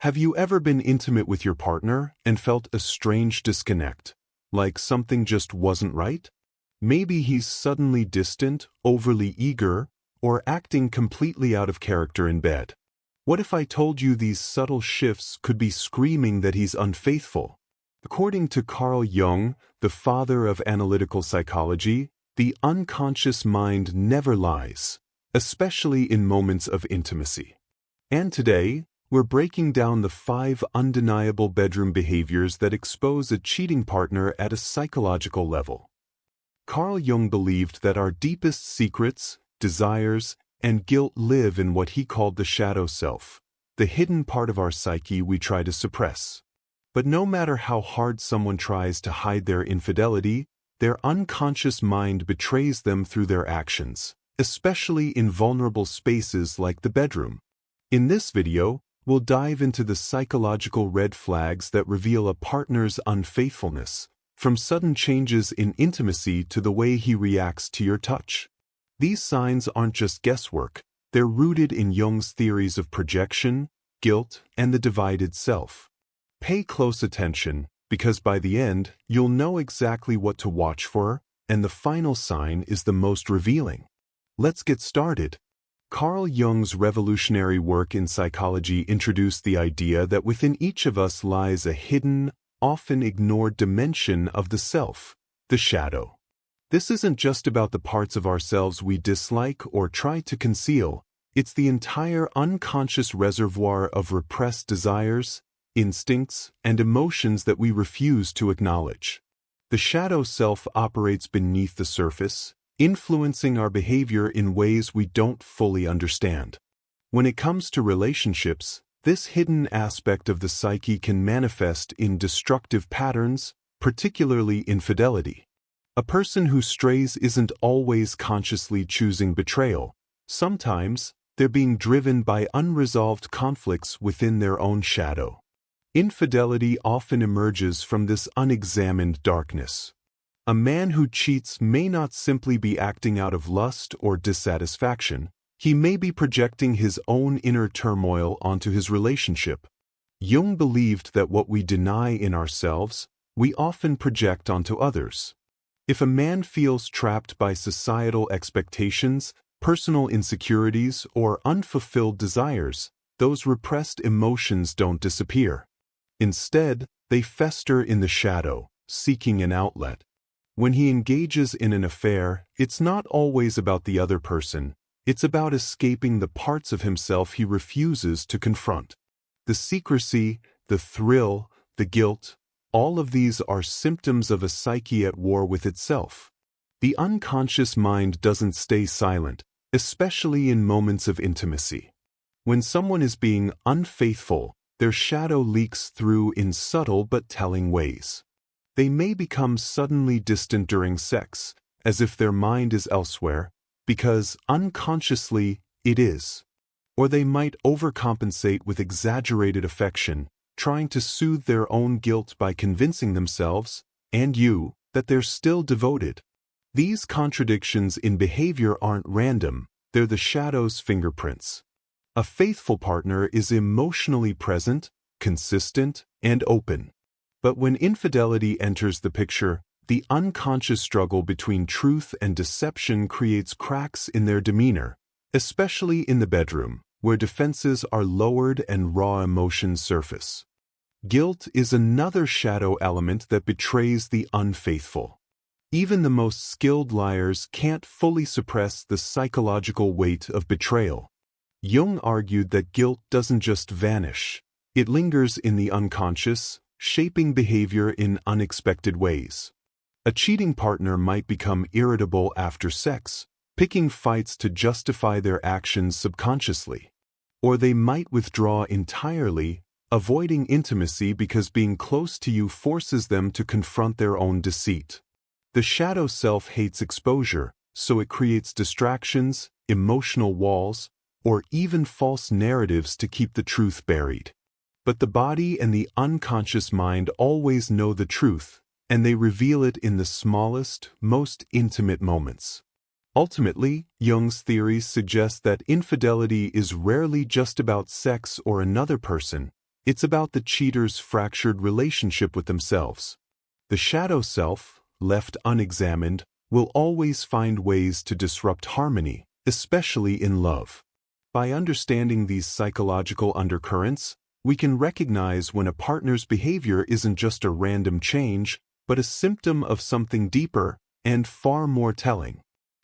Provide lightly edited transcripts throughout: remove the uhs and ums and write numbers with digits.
Have you ever been intimate with your partner and felt a strange disconnect, like something just wasn't right? Maybe he's suddenly distant, overly eager, or acting completely out of character in bed. What if I told you these subtle shifts could be screaming that he's unfaithful? According to Carl Jung, the father of analytical psychology, the unconscious mind never lies, especially in moments of intimacy. And today, we're breaking down the 5 undeniable bedroom behaviors that expose a cheating partner at a psychological level. Carl Jung believed that our deepest secrets, desires, and guilt live in what he called the shadow self, the hidden part of our psyche we try to suppress. But no matter how hard someone tries to hide their infidelity, their unconscious mind betrays them through their actions, especially in vulnerable spaces like the bedroom. In this video, we'll dive into the psychological red flags that reveal a partner's unfaithfulness, from sudden changes in intimacy to the way he reacts to your touch. These signs aren't just guesswork, they're rooted in Jung's theories of projection, guilt, and the divided self. Pay close attention, because by the end, you'll know exactly what to watch for, and the final sign is the most revealing. Let's get started. Carl Jung's revolutionary work in psychology introduced the idea that within each of us lies a hidden, often ignored dimension of the self, the shadow. This isn't just about the parts of ourselves we dislike or try to conceal, it's the entire unconscious reservoir of repressed desires, instincts, and emotions that we refuse to acknowledge. The shadow self operates beneath the surface, influencing our behavior in ways we don't fully understand. When it comes to relationships, this hidden aspect of the psyche can manifest in destructive patterns, particularly infidelity. A person who strays isn't always consciously choosing betrayal. Sometimes, they're being driven by unresolved conflicts within their own shadow. Infidelity often emerges from this unexamined darkness. A man who cheats may not simply be acting out of lust or dissatisfaction, he may be projecting his own inner turmoil onto his relationship. Jung believed that what we deny in ourselves, we often project onto others. If a man feels trapped by societal expectations, personal insecurities, or unfulfilled desires, those repressed emotions don't disappear. Instead, they fester in the shadow, seeking an outlet. When he engages in an affair, it's not always about the other person, it's about escaping the parts of himself he refuses to confront. The secrecy, the thrill, the guilt, all of these are symptoms of a psyche at war with itself. The unconscious mind doesn't stay silent, especially in moments of intimacy. When someone is being unfaithful, their shadow leaks through in subtle but telling ways. They may become suddenly distant during sex, as if their mind is elsewhere, because unconsciously it is. Or they might overcompensate with exaggerated affection, trying to soothe their own guilt by convincing themselves, and you, that they're still devoted. These contradictions in behavior aren't random, they're the shadow's fingerprints. A faithful partner is emotionally present, consistent, and open. But when infidelity enters the picture, the unconscious struggle between truth and deception creates cracks in their demeanor, especially in the bedroom, where defenses are lowered and raw emotions surface. Guilt is another shadow element that betrays the unfaithful. Even the most skilled liars can't fully suppress the psychological weight of betrayal. Jung argued that guilt doesn't just vanish, it lingers in the unconscious, shaping behavior in unexpected ways. A cheating partner might become irritable after sex, picking fights to justify their actions subconsciously. Or they might withdraw entirely, avoiding intimacy because being close to you forces them to confront their own deceit. The shadow self hates exposure, so it creates distractions, emotional walls, or even false narratives to keep the truth buried. But the body and the unconscious mind always know the truth, and they reveal it in the smallest, most intimate moments. Ultimately, Jung's theories suggest that infidelity is rarely just about sex or another person, It's about the cheater's fractured relationship with themselves. The shadow self, left unexamined, will always find ways to disrupt harmony, especially in love. By understanding these psychological undercurrents, we can recognize when a partner's behavior isn't just a random change, but a symptom of something deeper and far more telling.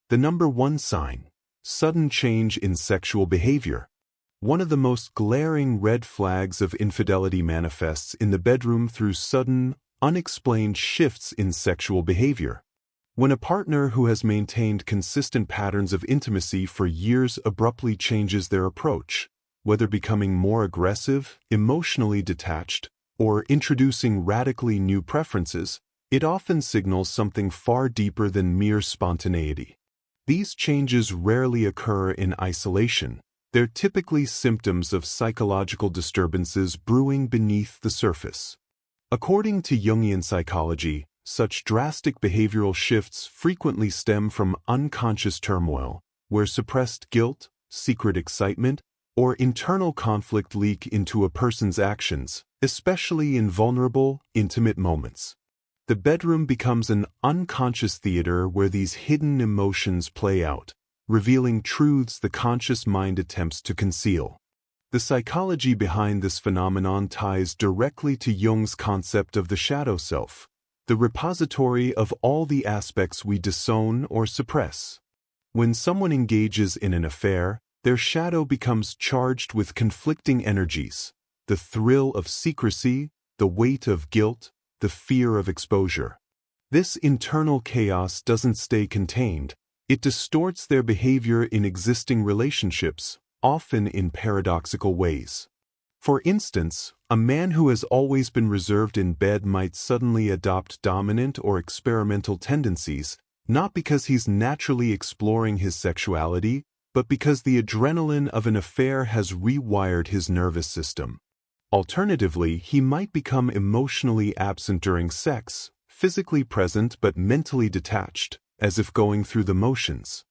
The number one sign: sudden change in sexual behavior. One of the most glaring red flags of infidelity manifests in the bedroom through sudden, unexplained shifts in sexual behavior. When a partner who has maintained consistent patterns of intimacy for years abruptly changes their approach, whether becoming more aggressive, emotionally detached, or introducing radically new preferences, it often signals something far deeper than mere spontaneity. These changes rarely occur in isolation. They're typically symptoms of psychological disturbances brewing beneath the surface. According to Jungian psychology, such drastic behavioral shifts frequently stem from unconscious turmoil, where suppressed guilt, secret excitement, or internal conflict leak into a person's actions, especially in vulnerable, intimate moments. The bedroom becomes an unconscious theater where these hidden emotions play out, revealing truths the conscious mind attempts to conceal. The psychology behind this phenomenon ties directly to Jung's concept of the shadow self, the repository of all the aspects we disown or suppress. When someone engages in an affair, their shadow becomes charged with conflicting energies: the thrill of secrecy, the weight of guilt, the fear of exposure. This internal chaos doesn't stay contained. It distorts their behavior in existing relationships, often in paradoxical ways. For instance, a man who has always been reserved in bed might suddenly adopt dominant or experimental tendencies, not because he's naturally exploring his sexuality, but because the adrenaline of an affair has rewired his nervous system. Alternatively, he might become emotionally absent during sex, physically present but mentally detached, as if going through the motions.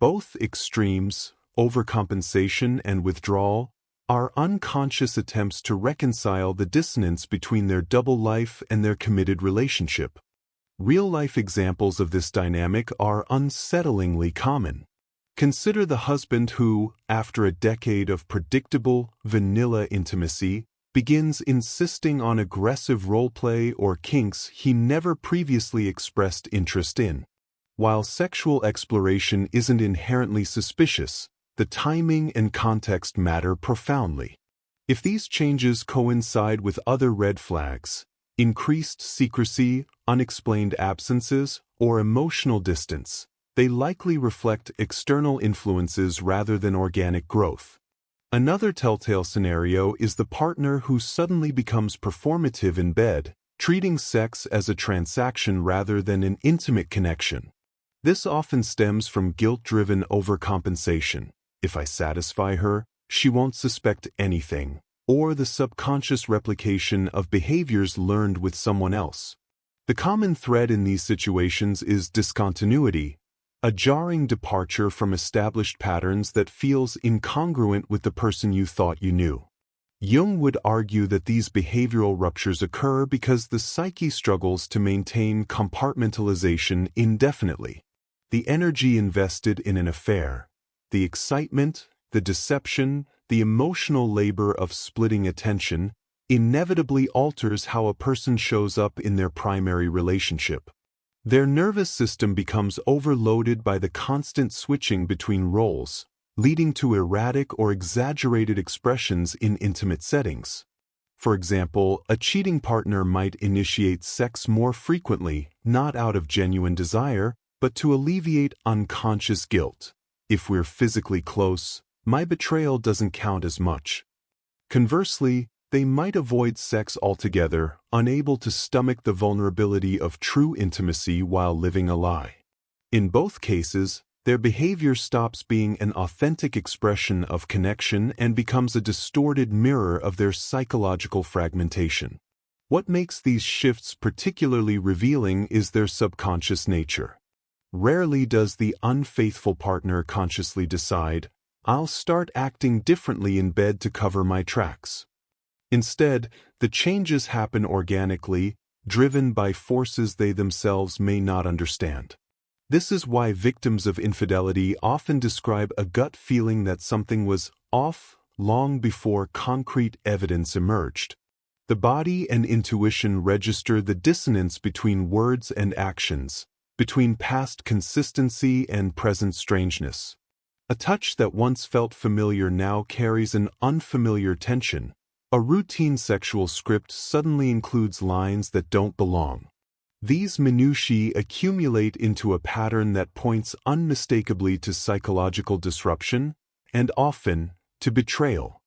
Both extremes, overcompensation and withdrawal, are unconscious attempts to reconcile the dissonance between their double life and their committed relationship. Real-life examples of this dynamic are unsettlingly common. Consider the husband who, after a decade of predictable, vanilla intimacy, begins insisting on aggressive role-play or kinks he never previously expressed interest in. While sexual exploration isn't inherently suspicious, the timing and context matter profoundly. If these changes coincide with other red flags, increased secrecy, unexplained absences, or emotional distance, they likely reflect external influences rather than organic growth. Another telltale scenario is the partner who suddenly becomes performative in bed, treating sex as a transaction rather than an intimate connection. This often stems from guilt-driven overcompensation. If I satisfy her, she won't suspect anything, or the subconscious replication of behaviors learned with someone else. The common thread in these situations is discontinuity, a jarring departure from established patterns that feels incongruent with the person you thought you knew. Jung would argue that these behavioral ruptures occur because the psyche struggles to maintain compartmentalization indefinitely. The energy invested in an affair, the excitement, the deception, the emotional labor of splitting attention, inevitably alters how a person shows up in their primary relationship. Their nervous system becomes overloaded by the constant switching between roles, leading to erratic or exaggerated expressions in intimate settings. For example, a cheating partner might initiate sex more frequently, not out of genuine desire, but to alleviate unconscious guilt. If we're physically close, my betrayal doesn't count as much. Conversely, they might avoid sex altogether, unable to stomach the vulnerability of true intimacy while living a lie. In both cases, their behavior stops being an authentic expression of connection and becomes a distorted mirror of their psychological fragmentation. What makes these shifts particularly revealing is their subconscious nature. Rarely does the unfaithful partner consciously decide, "I'll start acting differently in bed to cover my tracks." Instead, the changes happen organically, driven by forces they themselves may not understand. This is why victims of infidelity often describe a gut feeling that something was off long before concrete evidence emerged. The body and intuition register the dissonance between words and actions, between past consistency and present strangeness. A touch that once felt familiar now carries an unfamiliar tension. A routine sexual script suddenly includes lines that don't belong. These minutiae accumulate into a pattern that points unmistakably to psychological disruption, and often, to betrayal.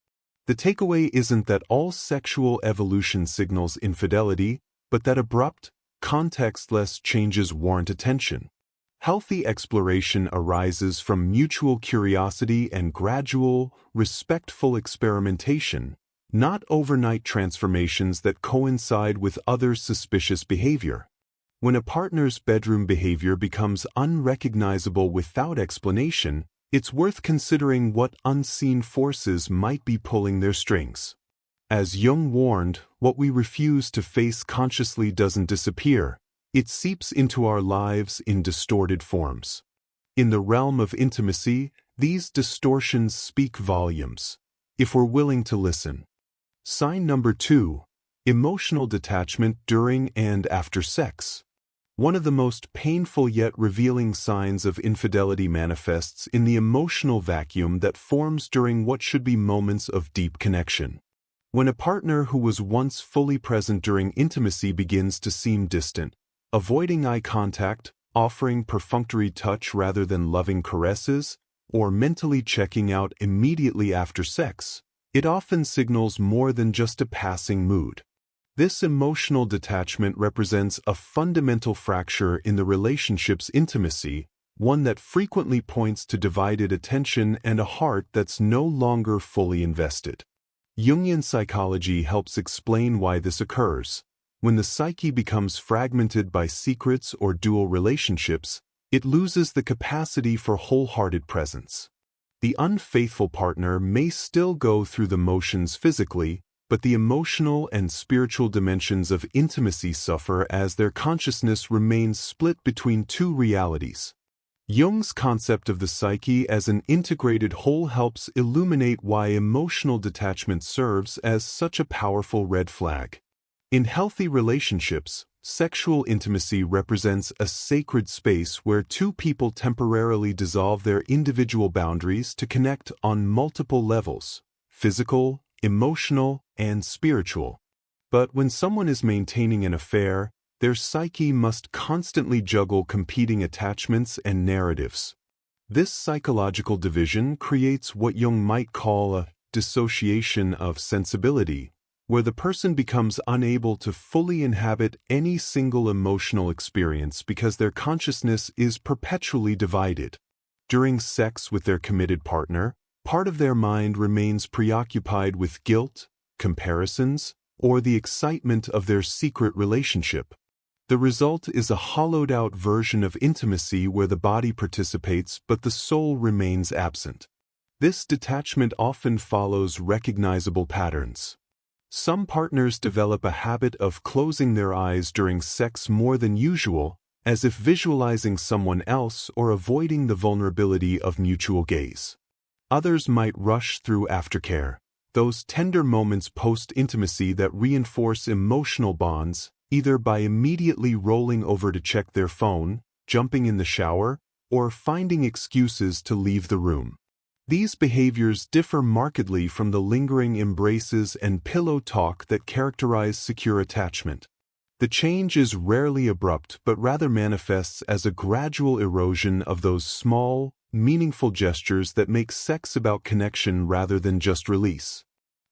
The takeaway isn't that all sexual evolution signals infidelity, but that abrupt, context-less changes warrant attention. Healthy exploration arises from mutual curiosity and gradual, respectful experimentation, not overnight transformations that coincide with other suspicious behavior. When a partner's bedroom behavior becomes unrecognizable without explanation, it's worth considering what unseen forces might be pulling their strings. As Jung warned, what we refuse to face consciously doesn't disappear. It seeps into our lives in distorted forms. In the realm of intimacy, these distortions speak volumes, if we're willing to listen. Sign number 2. Emotional detachment during and after sex. One of the most painful yet revealing signs of infidelity manifests in the emotional vacuum that forms during what should be moments of deep connection. When a partner who was once fully present during intimacy begins to seem distant, avoiding eye contact, offering perfunctory touch rather than loving caresses, or mentally checking out immediately after sex, it often signals more than just a passing mood. This emotional detachment represents a fundamental fracture in the relationship's intimacy, one that frequently points to divided attention and a heart that's no longer fully invested. Jungian psychology helps explain why this occurs. When the psyche becomes fragmented by secrets or dual relationships, it loses the capacity for wholehearted presence. The unfaithful partner may still go through the motions physically, but the emotional and spiritual dimensions of intimacy suffer as their consciousness remains split between two realities. Jung's concept of the psyche as an integrated whole helps illuminate why emotional detachment serves as such a powerful red flag. In healthy relationships, sexual intimacy represents a sacred space where two people temporarily dissolve their individual boundaries to connect on multiple levels: physical, emotional, and spiritual. But when someone is maintaining an affair, their psyche must constantly juggle competing attachments and narratives. This psychological division creates what Jung might call a dissociation of sensibility, where the person becomes unable to fully inhabit any single emotional experience because their consciousness is perpetually divided. During sex with their committed partner, part of their mind remains preoccupied with guilt, comparisons, or the excitement of their secret relationship. The result is a hollowed-out version of intimacy where the body participates but the soul remains absent. This detachment often follows recognizable patterns. Some partners develop a habit of closing their eyes during sex more than usual, as if visualizing someone else or avoiding the vulnerability of mutual gaze. Others might rush through aftercare, those tender moments post-intimacy that reinforce emotional bonds, either by immediately rolling over to check their phone, jumping in the shower, or finding excuses to leave the room. These behaviors differ markedly from the lingering embraces and pillow talk that characterize secure attachment. The change is rarely abrupt but rather manifests as a gradual erosion of those small, meaningful gestures that make sex about connection rather than just release.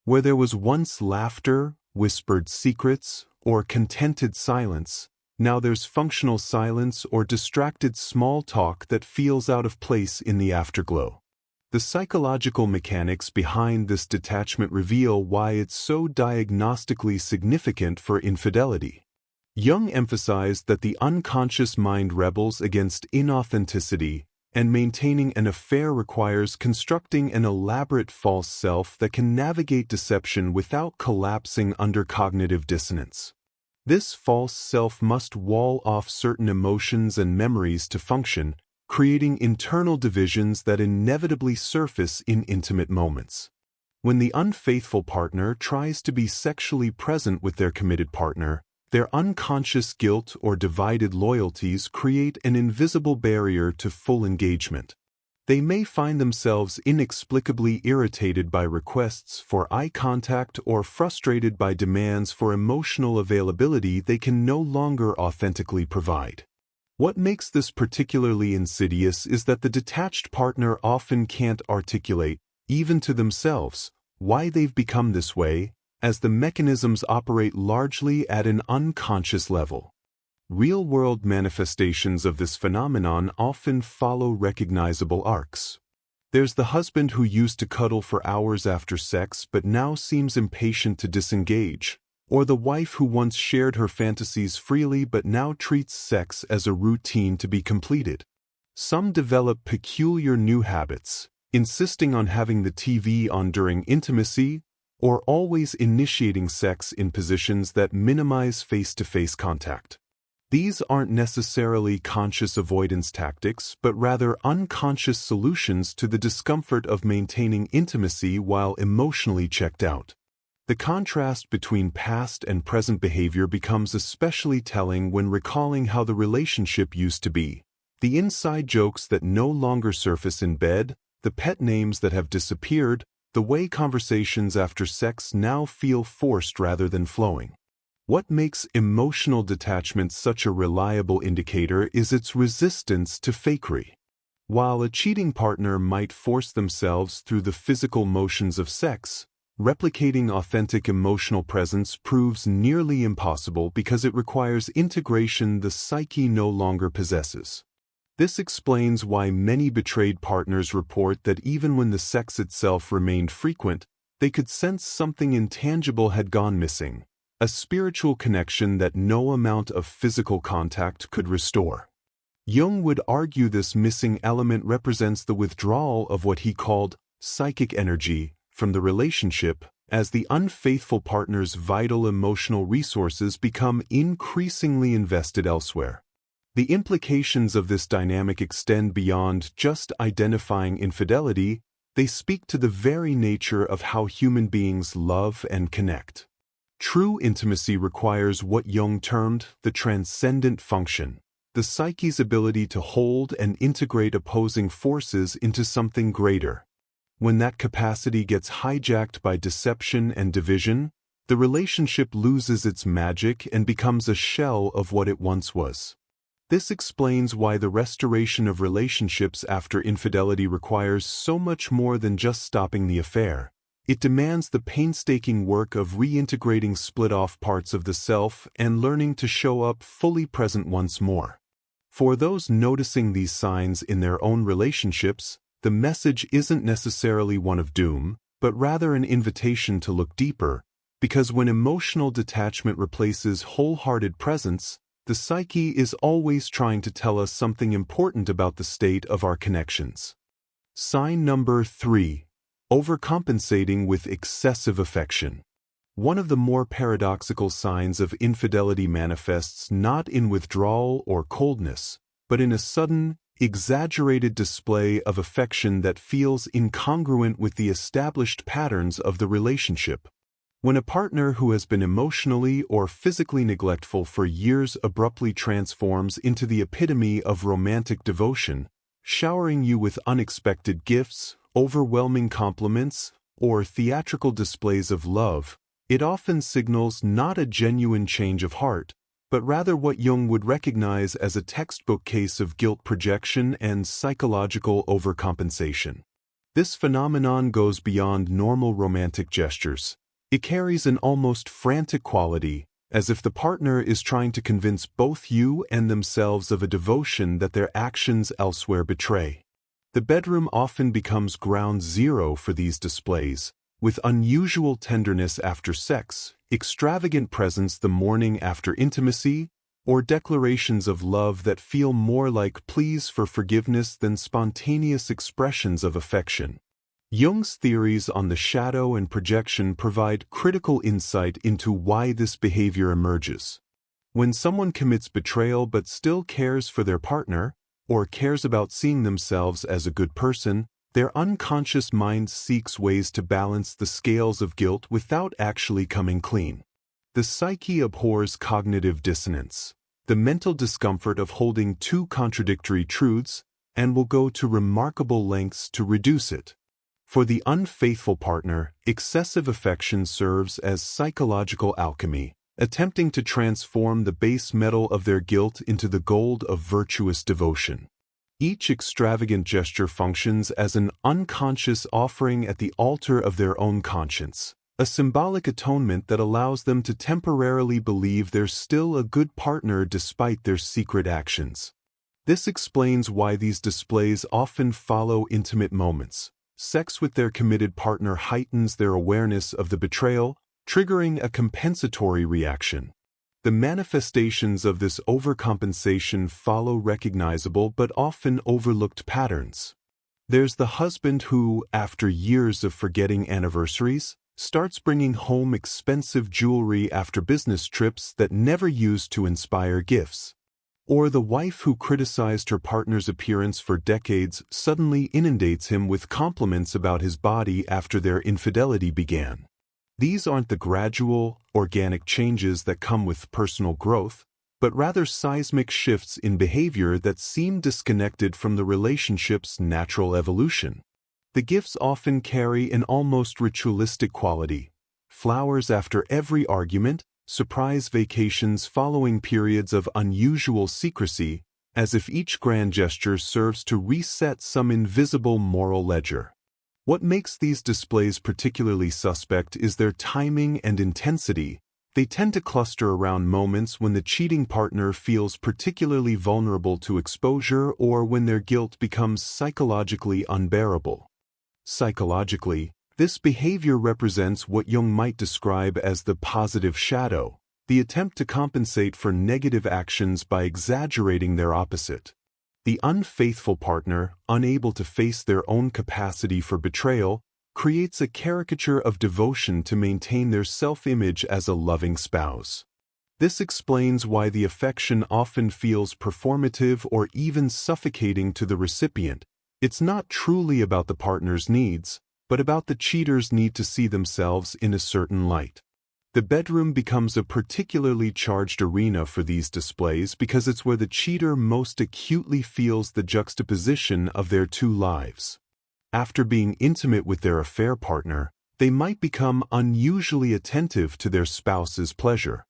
Where there was once laughter, whispered secrets, or contented silence, now there's functional silence or distracted small talk that feels out of place in the afterglow. The psychological mechanics behind this detachment reveal why it's so diagnostically significant for infidelity. Jung emphasized that the unconscious mind rebels against inauthenticity, and maintaining an affair requires constructing an elaborate false self that can navigate deception without collapsing under cognitive dissonance. This false self must wall off certain emotions and memories to function, creating internal divisions that inevitably surface in intimate moments. When the unfaithful partner tries to be sexually present with their committed partner, their unconscious guilt or divided loyalties create an invisible barrier to full engagement. They may find themselves inexplicably irritated by requests for eye contact or frustrated by demands for emotional availability they can no longer authentically provide. What makes this particularly insidious is that the detached partner often can't articulate, even to themselves, why they've become this way, as the mechanisms operate largely at an unconscious level. Real-world manifestations of this phenomenon often follow recognizable arcs. There's the husband who used to cuddle for hours after sex but now seems impatient to disengage, or the wife who once shared her fantasies freely but now treats sex as a routine to be completed. Some develop peculiar new habits, insisting on having the TV on during intimacy, or always initiating sex in positions that minimize face-to-face contact. These aren't necessarily conscious avoidance tactics, but rather unconscious solutions to the discomfort of maintaining intimacy while emotionally checked out. The contrast between past and present behavior becomes especially telling when recalling how the relationship used to be. The inside jokes that no longer surface in bed, the pet names that have disappeared, the way conversations after sex now feel forced rather than flowing. What makes emotional detachment such a reliable indicator is its resistance to fakery. While a cheating partner might force themselves through the physical motions of sex, replicating authentic emotional presence proves nearly impossible because it requires integration the psyche no longer possesses. This explains why many betrayed partners report that even when the sex itself remained frequent, they could sense something intangible had gone missing, a spiritual connection that no amount of physical contact could restore. Jung would argue this missing element represents the withdrawal of what he called psychic energy from the relationship as the unfaithful partner's vital emotional resources become increasingly invested elsewhere. The implications of this dynamic extend beyond just identifying infidelity. They speak to the very nature of how human beings love and connect. True intimacy requires what Jung termed the transcendent function, the psyche's ability to hold and integrate opposing forces into something greater. When that capacity gets hijacked by deception and division, the relationship loses its magic and becomes a shell of what it once was. This explains why the restoration of relationships after infidelity requires so much more than just stopping the affair. It demands the painstaking work of reintegrating split-off parts of the self and learning to show up fully present once more. For those noticing these signs in their own relationships, the message isn't necessarily one of doom, but rather an invitation to look deeper, because when emotional detachment replaces wholehearted presence, the psyche is always trying to tell us something important about the state of our connections. Sign number 3. Overcompensating with excessive affection. One of the more paradoxical signs of infidelity manifests not in withdrawal or coldness, but in a sudden, exaggerated display of affection that feels incongruent with the established patterns of the relationship. When a partner who has been emotionally or physically neglectful for years abruptly transforms into the epitome of romantic devotion, showering you with unexpected gifts, overwhelming compliments, or theatrical displays of love, it often signals not a genuine change of heart, but rather what Jung would recognize as a textbook case of guilt projection and psychological overcompensation. This phenomenon goes beyond normal romantic gestures. It carries an almost frantic quality, as if the partner is trying to convince both you and themselves of a devotion that their actions elsewhere betray. The bedroom often becomes ground zero for these displays, with unusual tenderness after sex, extravagant presence the morning after intimacy, or declarations of love that feel more like pleas for forgiveness than spontaneous expressions of affection. Jung's theories on the shadow and projection provide critical insight into why this behavior emerges. When someone commits betrayal but still cares for their partner, or cares about seeing themselves as a good person, their unconscious mind seeks ways to balance the scales of guilt without actually coming clean. The psyche abhors cognitive dissonance, the mental discomfort of holding two contradictory truths, and will go to remarkable lengths to reduce it. For the unfaithful partner, excessive affection serves as psychological alchemy, attempting to transform the base metal of their guilt into the gold of virtuous devotion. Each extravagant gesture functions as an unconscious offering at the altar of their own conscience, a symbolic atonement that allows them to temporarily believe they're still a good partner despite their secret actions. This explains why these displays often follow intimate moments. Sex with their committed partner heightens their awareness of the betrayal, triggering a compensatory reaction. The manifestations of this overcompensation follow recognizable but often overlooked patterns. There's the husband who, after years of forgetting anniversaries, starts bringing home expensive jewelry after business trips that never used to inspire gifts. Or the wife who criticized her partner's appearance for decades suddenly inundates him with compliments about his body after their infidelity began. These aren't the gradual, organic changes that come with personal growth, but rather seismic shifts in behavior that seem disconnected from the relationship's natural evolution. The gifts often carry an almost ritualistic quality: flowers after every argument, surprise vacations following periods of unusual secrecy, as if each grand gesture serves to reset some invisible moral ledger. What makes these displays particularly suspect is their timing and intensity. They tend to cluster around moments when the cheating partner feels particularly vulnerable to exposure or when their guilt becomes psychologically unbearable. Psychologically, this behavior represents what Jung might describe as the positive shadow, the attempt to compensate for negative actions by exaggerating their opposite. The unfaithful partner, unable to face their own capacity for betrayal, creates a caricature of devotion to maintain their self-image as a loving spouse. This explains why the affection often feels performative or even suffocating to the recipient. It's not truly about the partner's needs, but about the cheater's need to see themselves in a certain light. The bedroom becomes a particularly charged arena for these displays because it's where the cheater most acutely feels the juxtaposition of their two lives. After being intimate with their affair partner, they might become unusually attentive to their spouse's pleasure.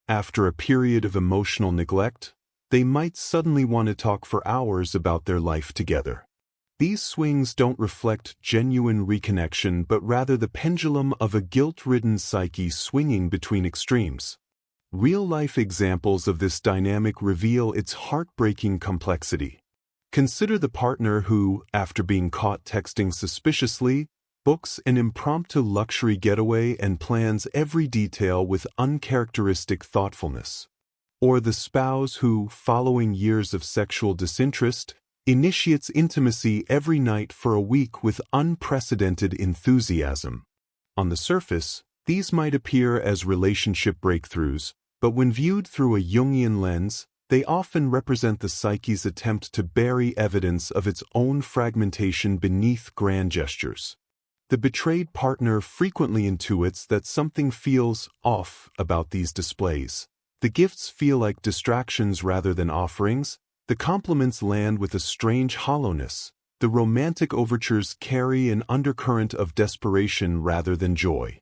After a period of emotional neglect, they might suddenly want to talk for hours about their life together. These swings don't reflect genuine reconnection but rather the pendulum of a guilt-ridden psyche swinging between extremes. Real-life examples of this dynamic reveal its heartbreaking complexity. Consider the partner who, after being caught texting suspiciously, books an impromptu luxury getaway and plans every detail with uncharacteristic thoughtfulness. Or the spouse who, following years of sexual disinterest, initiates intimacy every night for a week with unprecedented enthusiasm. On the surface, these might appear as relationship breakthroughs, but when viewed through a Jungian lens, they often represent the psyche's attempt to bury evidence of its own fragmentation beneath grand gestures. The betrayed partner frequently intuits that something feels off about these displays. The gifts feel like distractions rather than offerings. The compliments land with a strange hollowness. The romantic overtures carry an undercurrent of desperation rather than joy.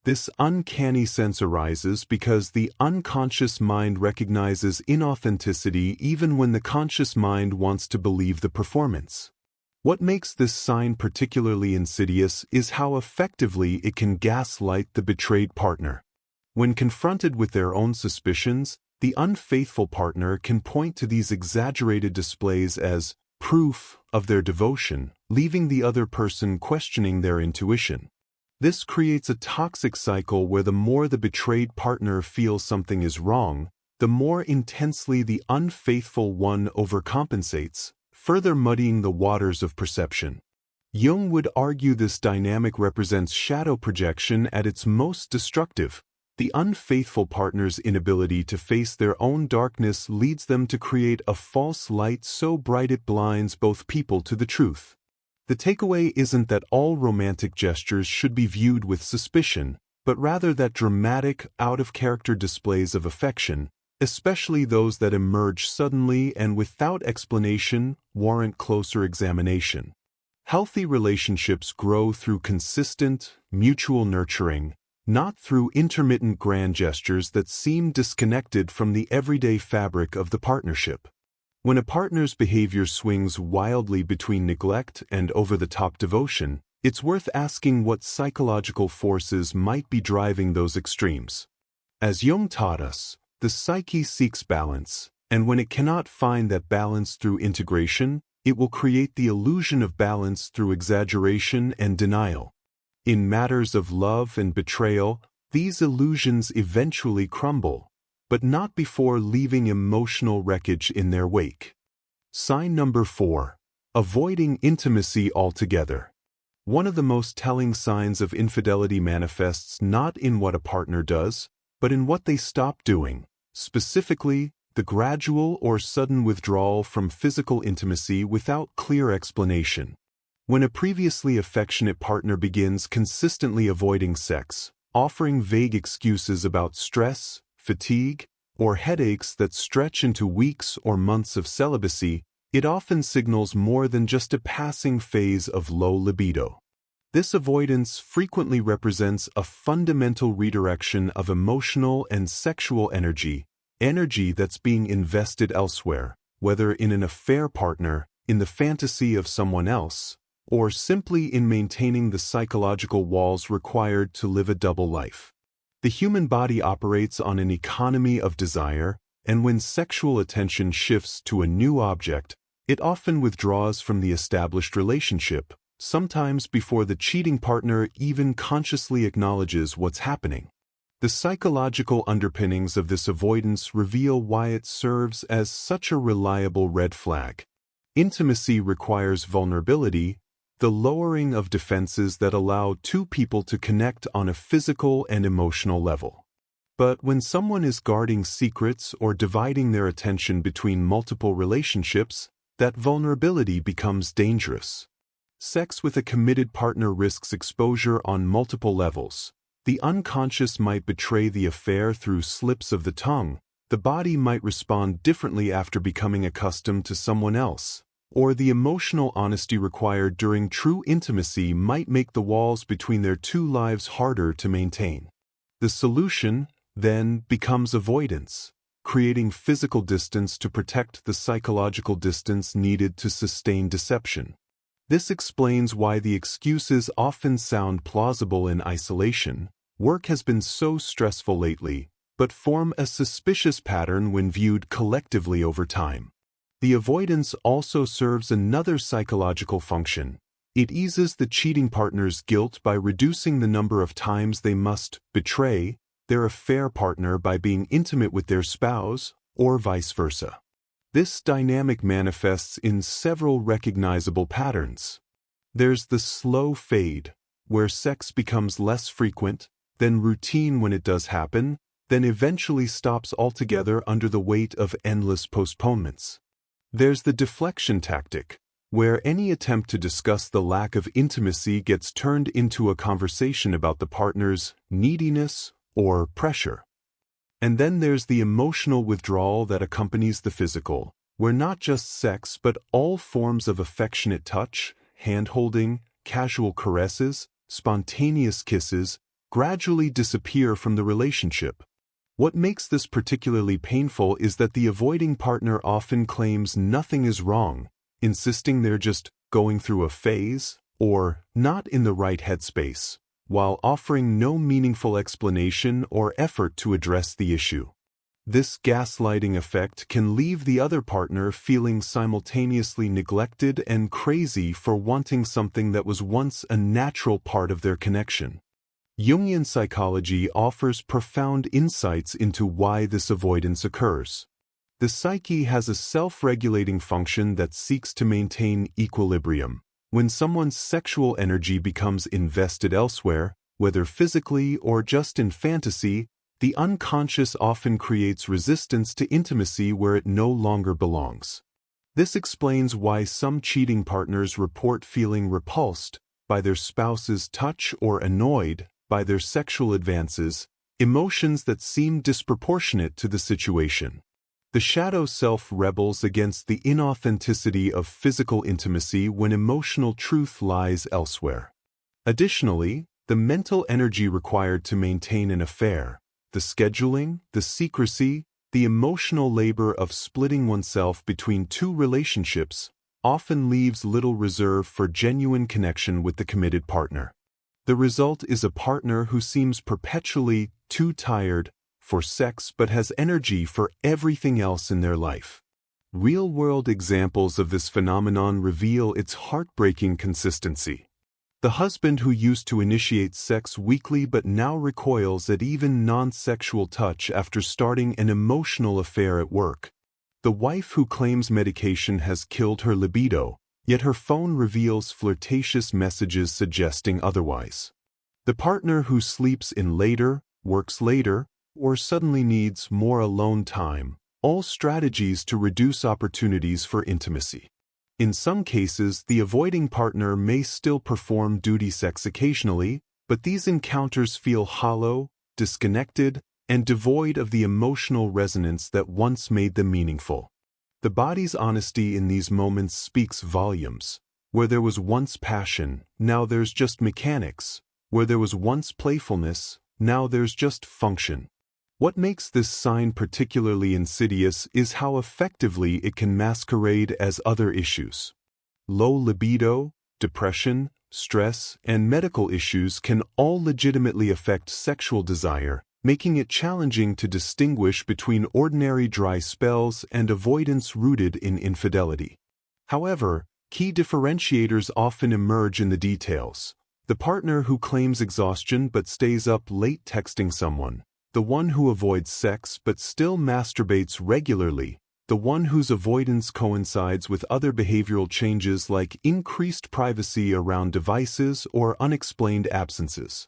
This uncanny sense arises because the unconscious mind recognizes inauthenticity even when the conscious mind wants to believe the performance. What makes this sign particularly insidious is how effectively it can gaslight the betrayed partner. When confronted with their own suspicions, the unfaithful partner can point to these exaggerated displays as proof of their devotion, leaving the other person questioning their intuition. This creates a toxic cycle where the more the betrayed partner feels something is wrong, the more intensely the unfaithful one overcompensates, further muddying the waters of perception. Jung would argue this dynamic represents shadow projection at its most destructive. The unfaithful partner's inability to face their own darkness leads them to create a false light so bright it blinds both people to the truth. The takeaway isn't that all romantic gestures should be viewed with suspicion, but rather that dramatic, out-of-character displays of affection, especially those that emerge suddenly and without explanation, warrant closer examination. Healthy relationships grow through consistent, mutual nurturing, not through intermittent grand gestures that seem disconnected from the everyday fabric of the partnership. When a partner's behavior swings wildly between neglect and over-the-top devotion, it's worth asking what psychological forces might be driving those extremes. As Jung taught us, the psyche seeks balance, and when it cannot find that balance through integration, it will create the illusion of balance through exaggeration and denial. In matters of love and betrayal, these illusions eventually crumble, but not before leaving emotional wreckage in their wake. Sign number 4. Avoiding intimacy altogether. One of the most telling signs of infidelity manifests not in what a partner does, but in what they stop doing, specifically, the gradual or sudden withdrawal from physical intimacy without clear explanation. When a previously affectionate partner begins consistently avoiding sex, offering vague excuses about stress, fatigue, or headaches that stretch into weeks or months of celibacy, it often signals more than just a passing phase of low libido. This avoidance frequently represents a fundamental redirection of emotional and sexual energy that's being invested elsewhere, whether in an affair partner, in the fantasy of someone else, or simply in maintaining the psychological walls required to live a double life. The human body operates on an economy of desire, and when sexual attention shifts to a new object, it often withdraws from the established relationship, sometimes before the cheating partner even consciously acknowledges what's happening. The psychological underpinnings of this avoidance reveal why it serves as such a reliable red flag. Intimacy requires vulnerability, the lowering of defenses that allow two people to connect on a physical and emotional level. But when someone is guarding secrets or dividing their attention between multiple relationships, that vulnerability becomes dangerous. Sex with a committed partner risks exposure on multiple levels. The unconscious might betray the affair through slips of the tongue, the body might respond differently after becoming accustomed to someone else, or the emotional honesty required during true intimacy might make the walls between their two lives harder to maintain. The solution, then, becomes avoidance, creating physical distance to protect the psychological distance needed to sustain deception. This explains why the excuses often sound plausible in isolation. Work has been so stressful lately, but form a suspicious pattern when viewed collectively over time. The avoidance also serves another psychological function. It eases the cheating partner's guilt by reducing the number of times they must betray their affair partner by being intimate with their spouse, or vice versa. This dynamic manifests in several recognizable patterns. There's the slow fade, where sex becomes less frequent, then routine when it does happen, then eventually stops altogether under the weight of endless postponements. There's the deflection tactic, where any attempt to discuss the lack of intimacy gets turned into a conversation about the partner's neediness or pressure. And then there's the emotional withdrawal that accompanies the physical, where not just sex but all forms of affectionate touch, hand-holding, casual caresses, spontaneous kisses, gradually disappear from the relationship. What makes this particularly painful is that the avoiding partner often claims nothing is wrong, insisting they're just going through a phase or not in the right headspace, while offering no meaningful explanation or effort to address the issue. This gaslighting effect can leave the other partner feeling simultaneously neglected and crazy for wanting something that was once a natural part of their connection. Jungian psychology offers profound insights into why this avoidance occurs. The psyche has a self-regulating function that seeks to maintain equilibrium. When someone's sexual energy becomes invested elsewhere, whether physically or just in fantasy, the unconscious often creates resistance to intimacy where it no longer belongs. This explains why some cheating partners report feeling repulsed by their spouse's touch or annoyed by their sexual advances, emotions that seem disproportionate to the situation. The shadow self rebels against the inauthenticity of physical intimacy when emotional truth lies elsewhere. Additionally, the mental energy required to maintain an affair, the scheduling, the secrecy, the emotional labor of splitting oneself between two relationships, often leaves little reserve for genuine connection with the committed partner. The result is a partner who seems perpetually too tired for sex but has energy for everything else in their life. Real-world examples of this phenomenon reveal its heartbreaking consistency. The husband who used to initiate sex weekly but now recoils at even non-sexual touch after starting an emotional affair at work. The wife who claims medication has killed her libido, yet her phone reveals flirtatious messages suggesting otherwise. The partner who sleeps in later, works later, or suddenly needs more alone time, all strategies to reduce opportunities for intimacy. In some cases, the avoiding partner may still perform duty sex occasionally, but these encounters feel hollow, disconnected, and devoid of the emotional resonance that once made them meaningful. The body's honesty in these moments speaks volumes. Where there was once passion, now there's just mechanics. Where there was once playfulness, now there's just function. What makes this sign particularly insidious is how effectively it can masquerade as other issues. Low libido, depression, stress, and medical issues can all legitimately affect sexual desire, making it challenging to distinguish between ordinary dry spells and avoidance rooted in infidelity. However, key differentiators often emerge in the details. The partner who claims exhaustion but stays up late texting someone. The one who avoids sex but still masturbates regularly, the one whose avoidance coincides with other behavioral changes like increased privacy around devices or unexplained absences.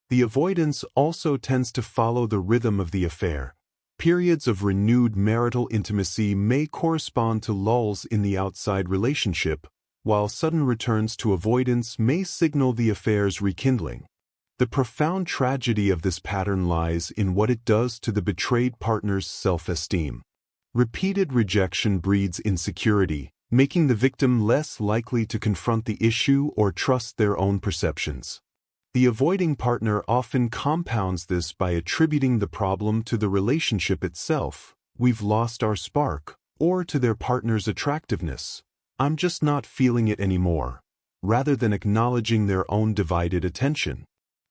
The avoidance also tends to follow the rhythm of the affair. Periods of renewed marital intimacy may correspond to lulls in the outside relationship, while sudden returns to avoidance may signal the affair's rekindling. The profound tragedy of this pattern lies in what it does to the betrayed partner's self-esteem. Repeated rejection breeds insecurity, making the victim less likely to confront the issue or trust their own perceptions. The avoiding partner often compounds this by attributing the problem to the relationship itself. We've lost our spark, or to their partner's attractiveness. I'm just not feeling it anymore, rather than acknowledging their own divided attention.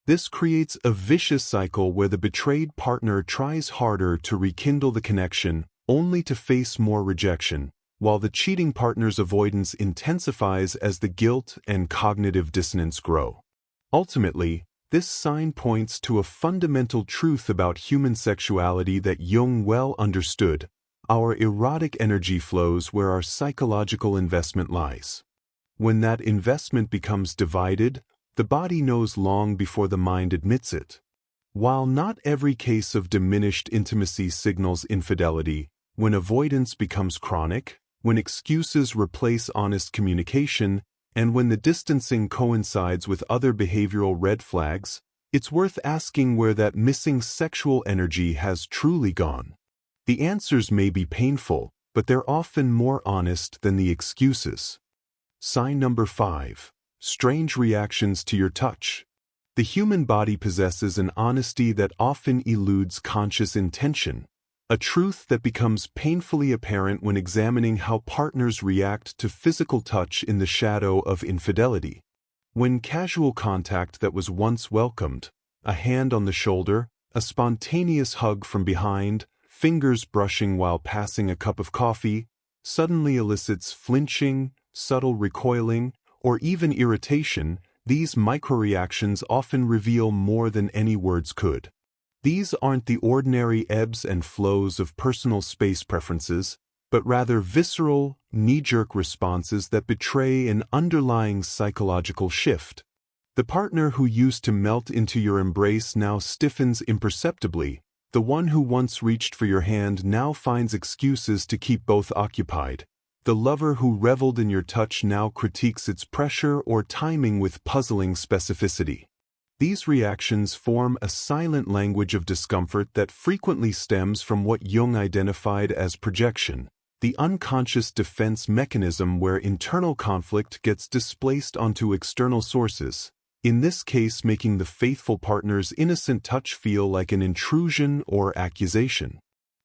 This creates a vicious cycle where the betrayed partner tries harder to rekindle the connection, only to face more rejection, while the cheating partner's avoidance intensifies as the guilt and cognitive dissonance grow. Ultimately, this sign points to a fundamental truth about human sexuality that Jung well understood. Our erotic energy flows where our psychological investment lies. When that investment becomes divided, the body knows long before the mind admits it. While not every case of diminished intimacy signals infidelity, when avoidance becomes chronic, when excuses replace honest communication, and when the distancing coincides with other behavioral red flags, it's worth asking where that missing sexual energy has truly gone. The answers may be painful, but they're often more honest than the excuses. Sign number 5. Strange reactions to your touch. The human body possesses an honesty that often eludes conscious intention, a truth that becomes painfully apparent when examining how partners react to physical touch in the shadow of infidelity. When casual contact that was once welcomed, a hand on the shoulder, a spontaneous hug from behind, fingers brushing while passing a cup of coffee, suddenly elicits flinching, subtle recoiling, or even irritation, These microreactions often reveal more than any words could. These aren't the ordinary ebbs and flows of personal space preferences, but rather visceral, knee-jerk responses that betray an underlying psychological shift. The partner who used to melt into your embrace now stiffens imperceptibly. The one who once reached for your hand now finds excuses to keep both occupied. The lover who reveled in your touch now critiques its pressure or timing with puzzling specificity. These reactions form a silent language of discomfort that frequently stems from what Jung identified as projection, the unconscious defense mechanism where internal conflict gets displaced onto external sources, in this case making the faithful partner's innocent touch feel like an intrusion or accusation.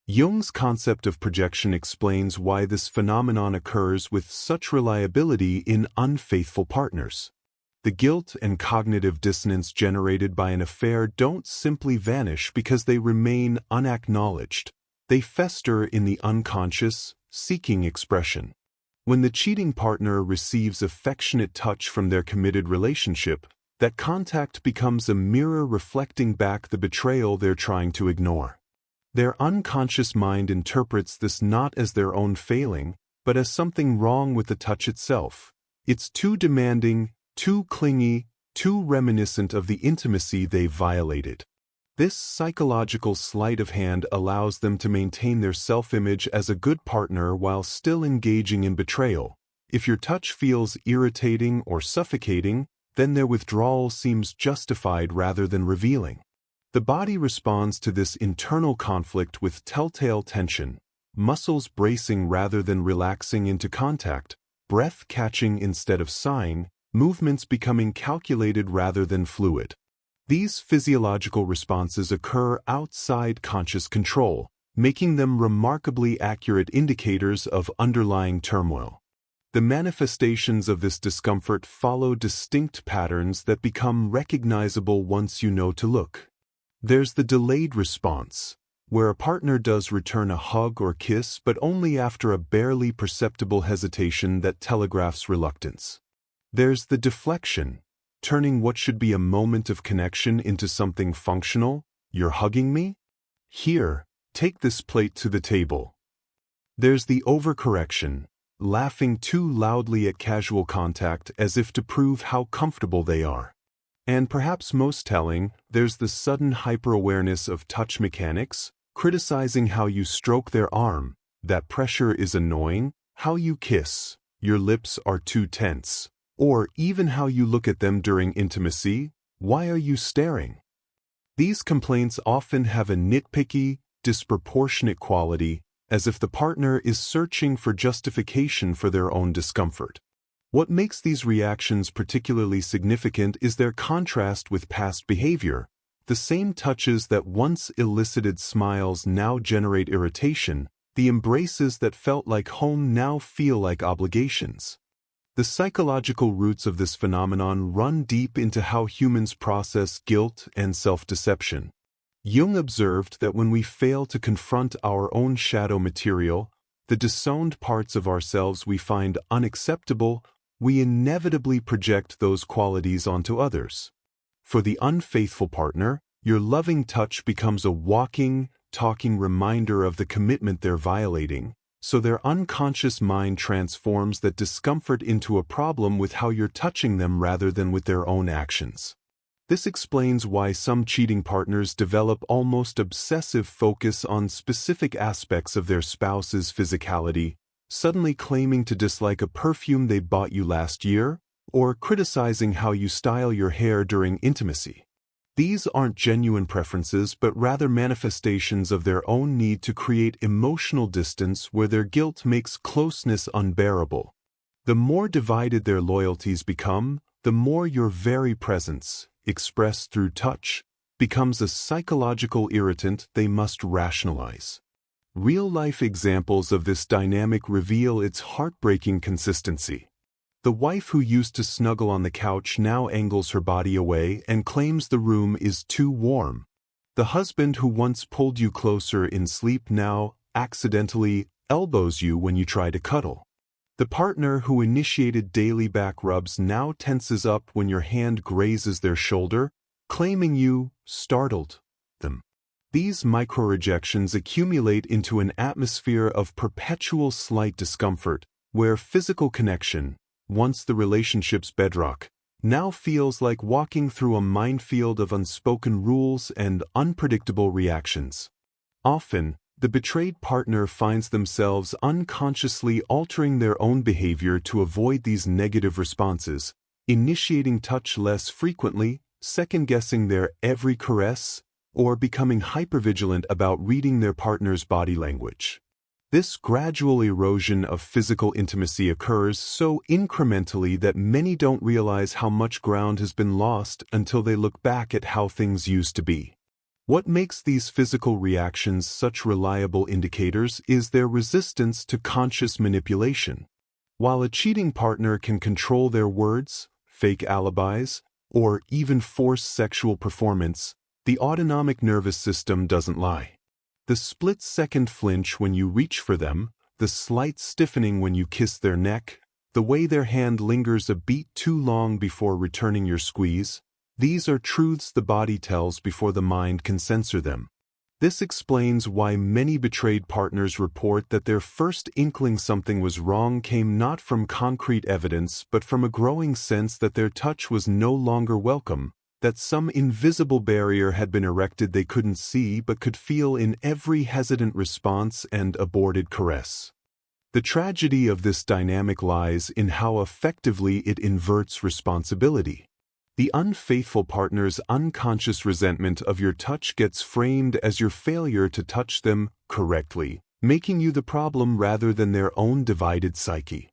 Jung's concept of projection explains why this phenomenon occurs with such reliability in unfaithful partners. The guilt and cognitive dissonance generated by an affair don't simply vanish because they remain unacknowledged. They fester in the unconscious, seeking expression. When the cheating partner receives affectionate touch from their committed relationship, that contact becomes a mirror reflecting back the betrayal they're trying to ignore. Their unconscious mind interprets this not as their own failing, but as something wrong with the touch itself. It's too demanding, too clingy, too reminiscent of the intimacy they violated. This psychological sleight of hand allows them to maintain their self-image as a good partner while still engaging in betrayal. If your touch feels irritating or suffocating, then their withdrawal seems justified rather than revealing. The body responds to this internal conflict with telltale tension, muscles bracing rather than relaxing into contact, breath catching instead of sighing, movements becoming calculated rather than fluid. These physiological responses occur outside conscious control, making them remarkably accurate indicators of underlying turmoil. The manifestations of this discomfort follow distinct patterns that become recognizable once you know to look. There's the delayed response, where a partner does return a hug or kiss but only after a barely perceptible hesitation that telegraphs reluctance. There's the deflection, turning what should be a moment of connection into something functional. You're hugging me? Here, take this plate to the table. There's the overcorrection, laughing too loudly at casual contact as if to prove how comfortable they are. And perhaps most telling, there's the sudden hyper-awareness of touch mechanics, criticizing how you stroke their arm, that pressure is annoying, how you kiss, your lips are too tense, or even how you look at them during intimacy, why are you staring? These complaints often have a nitpicky, disproportionate quality, as if the partner is searching for justification for their own discomfort. What makes these reactions particularly significant is their contrast with past behavior. The same touches that once elicited smiles now generate irritation. The embraces that felt like home now feel like obligations. The psychological roots of this phenomenon run deep into how humans process guilt and self-deception. Jung observed that when we fail to confront our own shadow material, the disowned parts of ourselves we find unacceptable, we inevitably project those qualities onto others. For the unfaithful partner, your loving touch becomes a walking, talking reminder of the commitment they're violating, so their unconscious mind transforms that discomfort into a problem with how you're touching them rather than with their own actions. This explains why some cheating partners develop almost obsessive focus on specific aspects of their spouse's physicality, suddenly claiming to dislike a perfume they bought you last year, or criticizing how you style your hair during intimacy. These aren't genuine preferences but rather manifestations of their own need to create emotional distance where their guilt makes closeness unbearable. The more divided their loyalties become, the more your very presence, expressed through touch, becomes a psychological irritant they must rationalize. Real-life examples of this dynamic reveal its heartbreaking consistency. The wife who used to snuggle on the couch now angles her body away and claims the room is too warm. The husband who once pulled you closer in sleep now accidentally elbows you when you try to cuddle. The partner who initiated daily back rubs now tenses up when your hand grazes their shoulder, claiming you startled them. These micro-rejections accumulate into an atmosphere of perpetual slight discomfort, where physical connection, once the relationship's bedrock, now feels like walking through a minefield of unspoken rules and unpredictable reactions. Often, the betrayed partner finds themselves unconsciously altering their own behavior to avoid these negative responses, initiating touch less frequently, second-guessing their every caress, or becoming hypervigilant about reading their partner's body language. This gradual erosion of physical intimacy occurs so incrementally that many don't realize how much ground has been lost until they look back at how things used to be. What makes these physical reactions such reliable indicators is their resistance to conscious manipulation. While a cheating partner can control their words, fake alibis, or even force sexual performance, the autonomic nervous system doesn't lie. The split-second flinch when you reach for them, the slight stiffening when you kiss their neck, the way their hand lingers a beat too long before returning your squeeze, these are truths the body tells before the mind can censor them. This explains why many betrayed partners report that their first inkling something was wrong came not from concrete evidence but from a growing sense that their touch was no longer welcome, that some invisible barrier had been erected they couldn't see but could feel in every hesitant response and aborted caress. The tragedy of this dynamic lies in how effectively it inverts responsibility. The unfaithful partner's unconscious resentment of your touch gets framed as your failure to touch them correctly, making you the problem rather than their own divided psyche.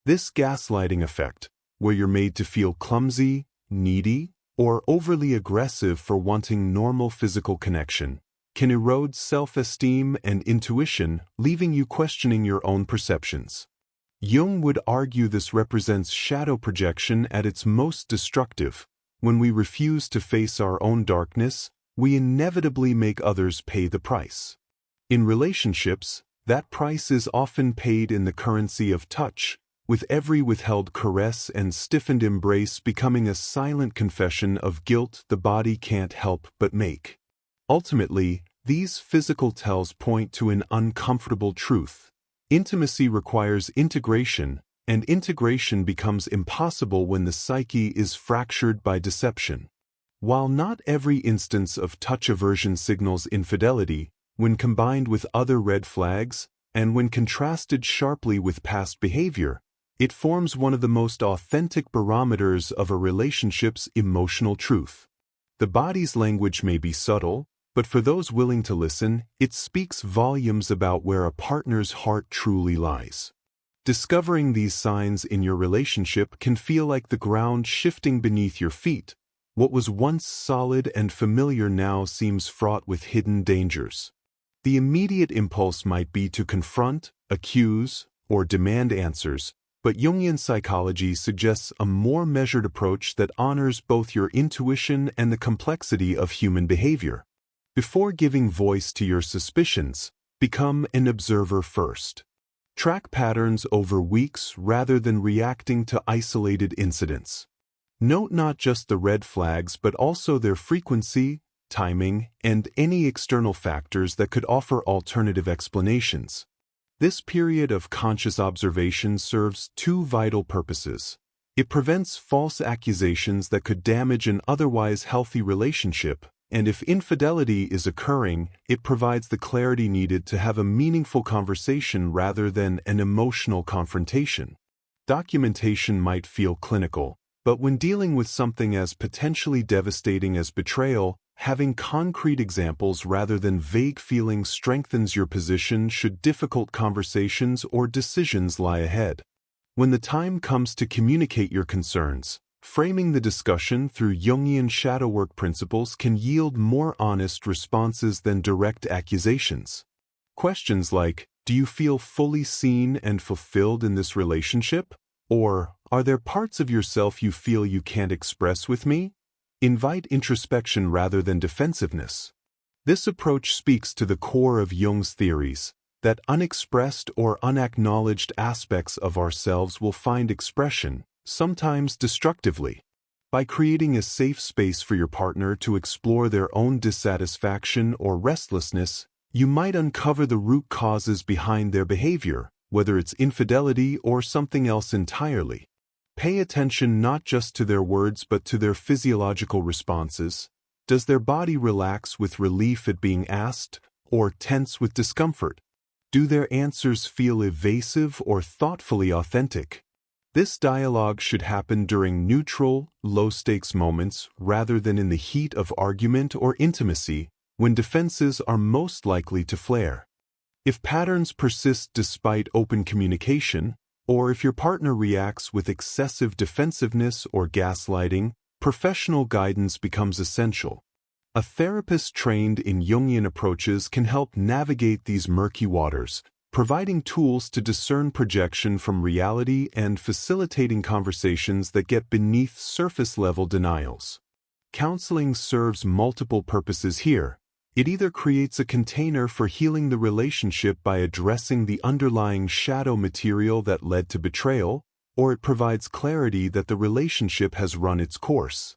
This gaslighting effect, where you're made to feel clumsy, needy, or overly aggressive for wanting normal physical connection, can erode self-esteem and intuition, leaving you questioning your own perceptions. Jung would argue this represents shadow projection at its most destructive. When we refuse to face our own darkness, we inevitably make others pay the price. In relationships, that price is often paid in the currency of touch, with every withheld caress and stiffened embrace becoming a silent confession of guilt the body can't help but make. Ultimately, these physical tells point to an uncomfortable truth. Intimacy requires integration, and integration becomes impossible when the psyche is fractured by deception. While not every instance of touch aversion signals infidelity, when combined with other red flags, and when contrasted sharply with past behavior, it forms one of the most authentic barometers of a relationship's emotional truth. The body's language may be subtle, but for those willing to listen, it speaks volumes about where a partner's heart truly lies. Discovering these signs in your relationship can feel like the ground shifting beneath your feet. What was once solid and familiar now seems fraught with hidden dangers. The immediate impulse might be to confront, accuse, or demand answers, but Jungian psychology suggests a more measured approach that honors both your intuition and the complexity of human behavior. Before giving voice to your suspicions, become an observer first. Track patterns over weeks rather than reacting to isolated incidents. Note not just the red flags but also their frequency, timing, and any external factors that could offer alternative explanations. This period of conscious observation serves two vital purposes. It prevents false accusations that could damage an otherwise healthy relationship, and if infidelity is occurring, it provides the clarity needed to have a meaningful conversation rather than an emotional confrontation. Documentation might feel clinical, but when dealing with something as potentially devastating as betrayal, having concrete examples rather than vague feelings strengthens your position should difficult conversations or decisions lie ahead. When the time comes to communicate your concerns, framing the discussion through Jungian shadow work principles can yield more honest responses than direct accusations. Questions like, do you feel fully seen and fulfilled in this relationship? Or, are there parts of yourself you feel you can't express with me? Invite introspection rather than defensiveness. This approach speaks to the core of Jung's theories. that unexpressed or unacknowledged aspects of ourselves will find expression, sometimes destructively. By creating a safe space for your partner to explore their own dissatisfaction or restlessness, you might uncover the root causes behind their behavior, whether it's infidelity or something else entirely. Pay attention not just to their words but to their physiological responses. Does their body relax with relief at being asked, or tense with discomfort? Do their answers feel evasive or thoughtfully authentic? This dialogue should happen during neutral, low-stakes moments rather than in the heat of argument or intimacy, when defenses are most likely to flare. If patterns persist despite open communication, or if your partner reacts with excessive defensiveness or gaslighting, professional guidance becomes essential. A therapist trained in Jungian approaches can help navigate these murky waters, providing tools to discern projection from reality and facilitating conversations that get beneath surface-level denials. Counseling serves multiple purposes here. It either creates a container for healing the relationship by addressing the underlying shadow material that led to betrayal, or it provides clarity that the relationship has run its course.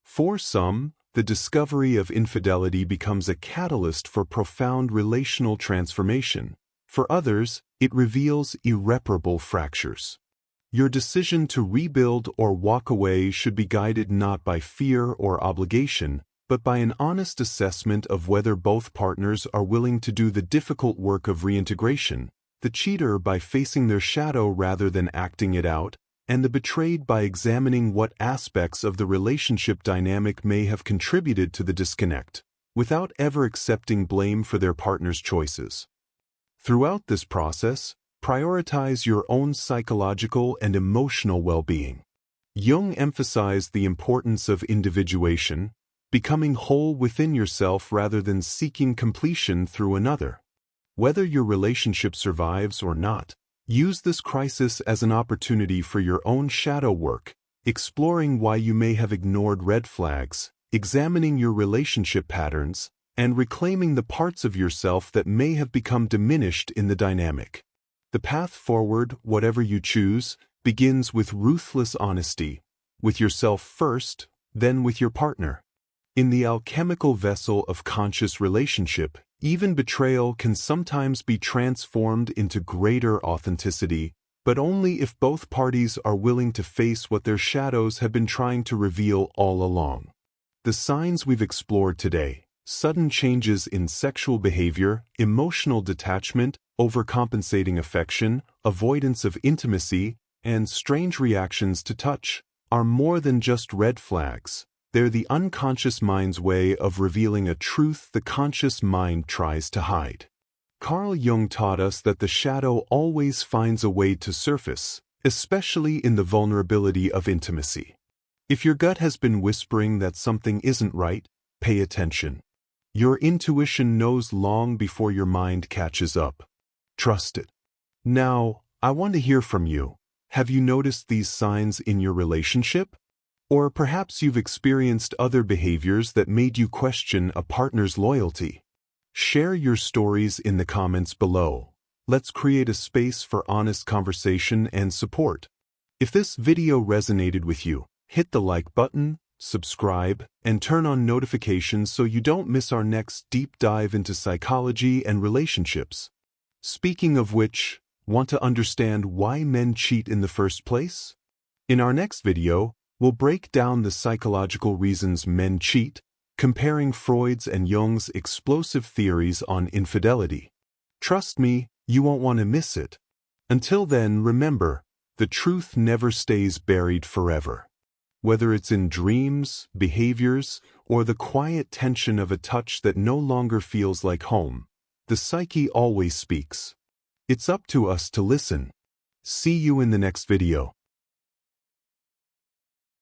For some, the discovery of infidelity becomes a catalyst for profound relational transformation. For others, it reveals irreparable fractures. Your decision to rebuild or walk away should be guided not by fear or obligation, but by an honest assessment of whether both partners are willing to do the difficult work of reintegration, the cheater by facing their shadow rather than acting it out, and the betrayed by examining what aspects of the relationship dynamic may have contributed to the disconnect, without ever accepting blame for their partner's choices. Throughout this process, prioritize your own psychological and emotional well-being. Jung emphasized the importance of individuation, becoming whole within yourself rather than seeking completion through another. Whether your relationship survives or not, use this crisis as an opportunity for your own shadow work, exploring why you may have ignored red flags, examining your relationship patterns, and reclaiming the parts of yourself that may have become diminished in the dynamic. The path forward, whatever you choose, begins with ruthless honesty, with yourself first, then with your partner. In the alchemical vessel of conscious relationship, even betrayal can sometimes be transformed into greater authenticity, but only if both parties are willing to face what their shadows have been trying to reveal all along. The signs we've explored today: sudden changes in sexual behavior, emotional detachment, overcompensating affection, avoidance of intimacy, and strange reactions to touch, are more than just red flags. They're the unconscious mind's way of revealing a truth the conscious mind tries to hide. Carl Jung taught us that the shadow always finds a way to surface, especially in the vulnerability of intimacy. If your gut has been whispering that something isn't right, pay attention. Your intuition knows long before your mind catches up. Trust it. Now, I want to hear from you. Have you noticed these signs in your relationship? Or perhaps you've experienced other behaviors that made you question a partner's loyalty. Share your stories in the comments below. Let's create a space for honest conversation and support. If this video resonated with you, hit the like button, subscribe, and turn on notifications so you don't miss our next deep dive into psychology and relationships. Speaking of which, want to understand why men cheat in the first place? In our next video, we'll break down the psychological reasons men cheat, comparing Freud's and Jung's explosive theories on infidelity. Trust me, you won't want to miss it. Until then, remember, the truth never stays buried forever. Whether it's in dreams, behaviors, or the quiet tension of a touch that no longer feels like home, the psyche always speaks. It's up to us to listen. See you in the next video.